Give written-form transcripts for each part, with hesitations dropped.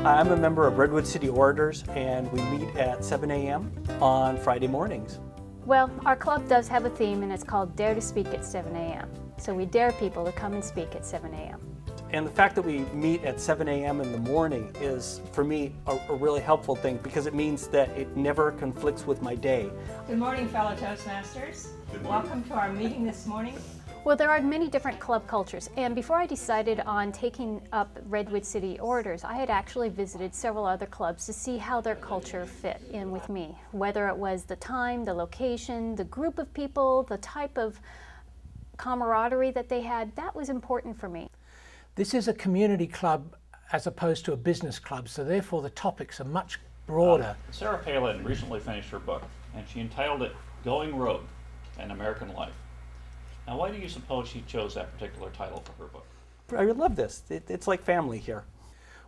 I'm a member of Redwood City Orators, and we meet at 7 a.m. on Friday mornings. Well, our club does have a theme, and it's called Dare to Speak at 7 a.m. So we dare people to come and speak at 7 a.m. And the fact that we meet at 7 a.m. in the morning is, for me, a really helpful thing because it means that it never conflicts with my day. Good morning, fellow Toastmasters. Welcome to our meeting this morning. Well, there are many different club cultures, and before I decided on taking up Redwood City Orators, I had actually visited several other clubs to see how their culture fit in with me. Whether it was the time, the location, the group of people, the type of camaraderie that they had, that was important for me. This is a community club as opposed to a business club, so therefore the topics are much broader. Sarah Palin recently finished her book, and she entitled it Going Rogue, An American Life. Now, why do you suppose she chose that particular title for her book? I love this. It's like family here.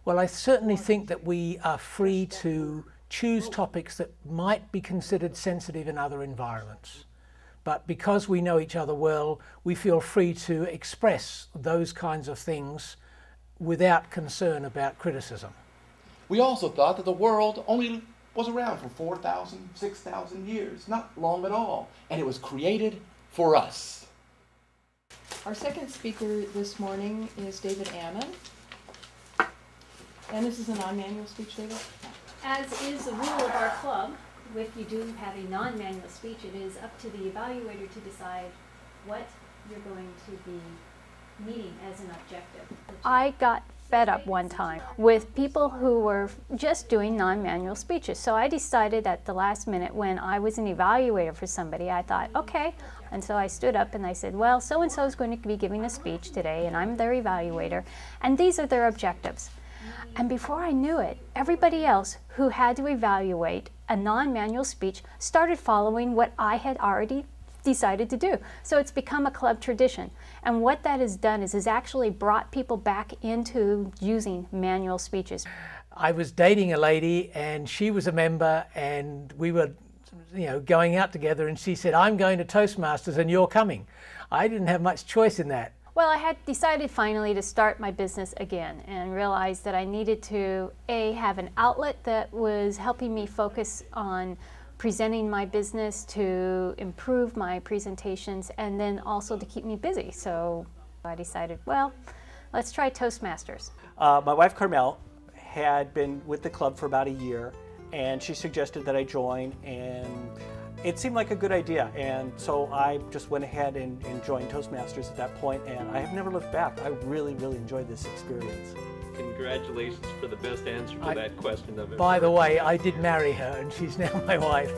Well, I certainly think that we are free to choose topics that might be considered sensitive in other environments. But because we know each other well, we feel free to express those kinds of things without concern about criticism. We also thought that the world only was around for 4,000, 6,000 years, not long at all, and it was created for us. Our second speaker this morning is David Ammon. And this is a non-manual speech, David? As is the rule of our club, if you do have a non-manual speech, it is up to the evaluator to decide what you're going to be meeting as an objective. I got fed up one time with people who were just doing non-manual speeches. So I decided at the last minute, when I was an evaluator for somebody, I thought, okay. And so I stood up and I said, well, so-and-so is going to be giving a speech today, and I'm their evaluator, and these are their objectives. And before I knew it, everybody else who had to evaluate a non-manual speech started following what I had already decided to do. So it's become a club tradition. And what that has done is actually brought people back into using manual speeches. I was dating a lady and she was a member, and we were going out together, and she said, I'm going to Toastmasters and you're coming. I didn't have much choice in that. Well, I had decided finally to start my business again and realized that I needed to, A, have an outlet that was helping me focus on presenting my business, to improve my presentations, and then also to keep me busy. So I decided, well, let's try Toastmasters. My wife Carmel had been with the club for about a year, and she suggested that I join, and it seemed like a good idea, and so I just went ahead and joined Toastmasters at that point, and I have never looked back. I really, really enjoyed this experience. Congratulations for the best answer to that question of it. By the way, I did marry her, and she's now my wife.